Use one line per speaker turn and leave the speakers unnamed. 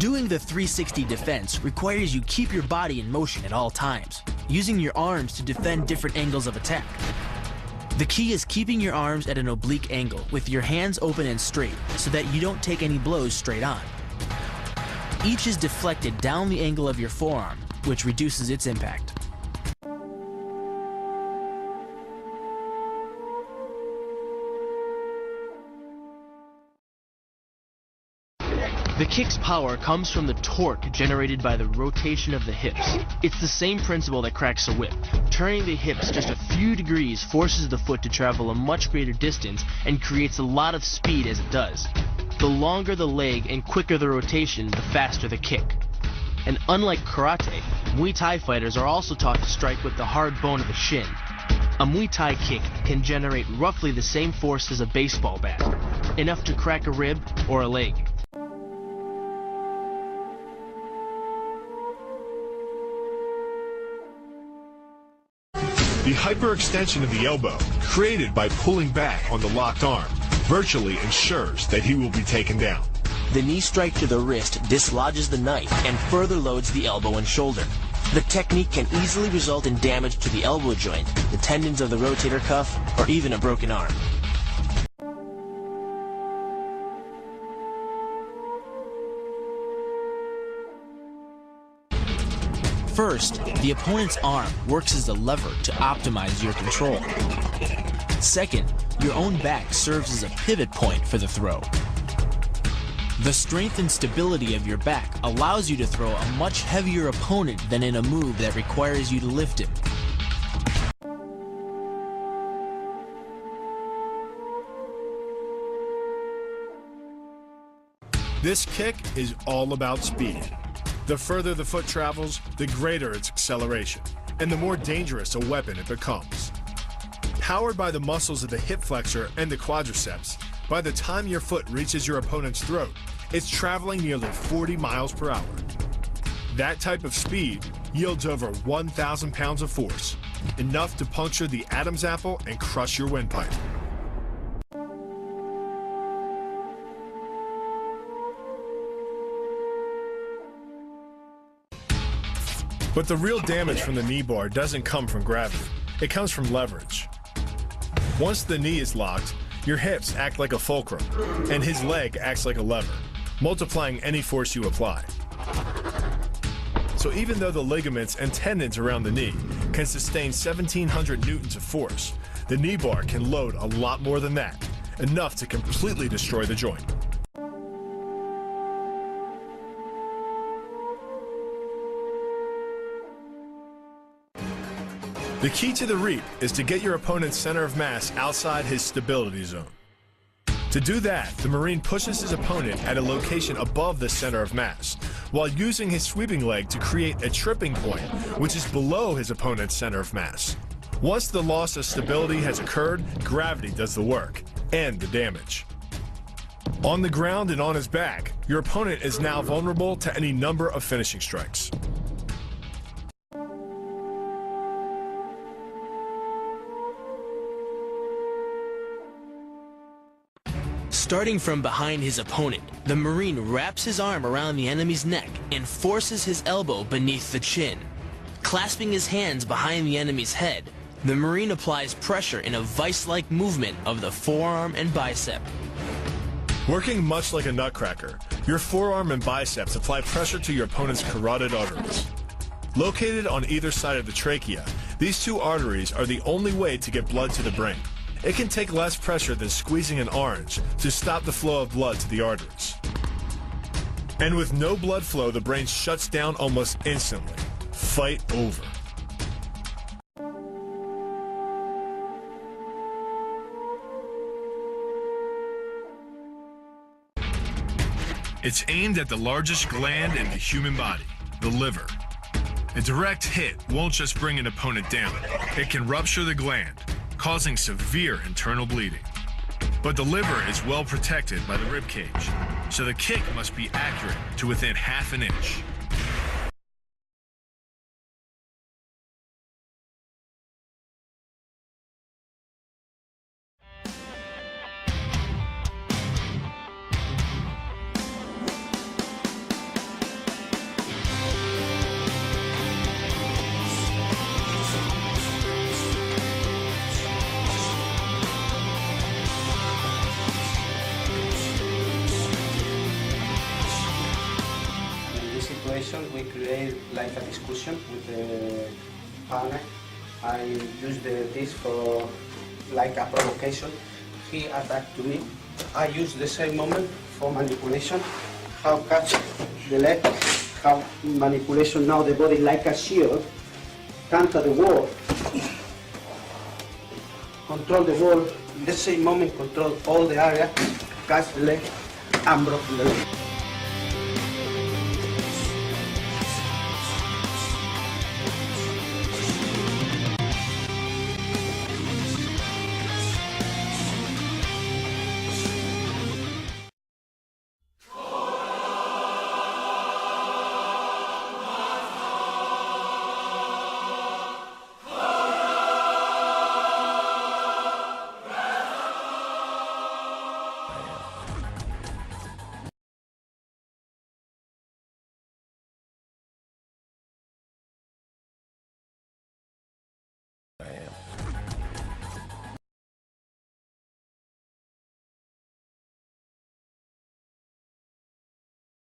Doing the 360 defense requires you keep your body in motion at all times, using your arms to defend different angles of attack. The key is keeping your arms at an oblique angle with your hands open and straight so that you don't take any blows straight on. Each is deflected down the angle of your forearm, which reduces its impact. The kick's power comes from the torque generated by the rotation of the hips. It's the same principle that cracks a whip. Turning the hips just a few degrees forces the foot to travel a much greater distance and creates a lot of speed as it does. The longer the leg and quicker the rotation, the faster the kick. And unlike karate, Muay Thai fighters are also taught to strike with the hard bone of the shin. A Muay Thai kick can generate roughly the same force as a baseball bat, enough to crack a rib or a leg.
The hyperextension of the elbow, created by pulling back on the locked arm, virtually ensures that he will be taken down.
The knee strike to the wrist dislodges the knife and further loads the elbow and shoulder. The technique can easily result in damage to the elbow joint, the tendons of the rotator cuff, or even a broken arm. First, the opponent's arm works as a lever to optimize your control. Second, your own back serves as a pivot point for the throw. The strength and stability of your back allows you to throw a much heavier opponent than in a move that requires you to lift him.
This kick is all about speed. The further the foot travels, the greater its acceleration, and the more dangerous a weapon it becomes. Powered by the muscles of the hip flexor and the quadriceps, by the time your foot reaches your opponent's throat, it's traveling nearly 40 miles per hour. That type of speed yields over 1,000 pounds of force, enough to puncture the Adam's apple and crush your windpipe. But the real damage from the knee bar doesn't come from gravity. It comes from leverage. Once the knee is locked, your hips act like a fulcrum, and his leg acts like a lever, multiplying any force you apply. So even though the ligaments and tendons around the knee can sustain 1,700 newtons of force, the knee bar can load a lot more than that, enough to completely destroy the joint. The key to the reap is to get your opponent's center of mass outside his stability zone. To do that, the Marine pushes his opponent at a location above the center of mass, while using his sweeping leg to create a tripping point, which is below his opponent's center of mass. Once the loss of stability has occurred, gravity does the work, and the damage. On the ground and on his back, your opponent is now vulnerable to any number of finishing strikes.
Starting from behind his opponent, the Marine wraps his arm around the enemy's neck and forces his elbow beneath the chin. Clasping his hands behind the enemy's head, the Marine applies pressure in a vice-like movement of the forearm and bicep.
Working much like a nutcracker, your forearm and biceps apply pressure to your opponent's carotid arteries. Located on either side of the trachea, these two arteries are the only way to get blood to the brain. It can take less pressure than squeezing an orange to stop the flow of blood to the arteries. And with no blood flow, the brain shuts down almost instantly. Fight over. It's aimed at the largest gland in the human body, the liver. A direct hit won't just bring an opponent down. It can rupture the gland, causing severe internal bleeding. But the liver is well protected by the rib cage, so the kick must be accurate to within half an inch.
create like a discussion with the partner. I use this for like a provocation. He attacked to me. I use the same moment for manipulation. How catch the leg, how manipulation now the body like a shield, counter the wall, control the wall, in the same moment control all the area, catch the leg, and broke the leg.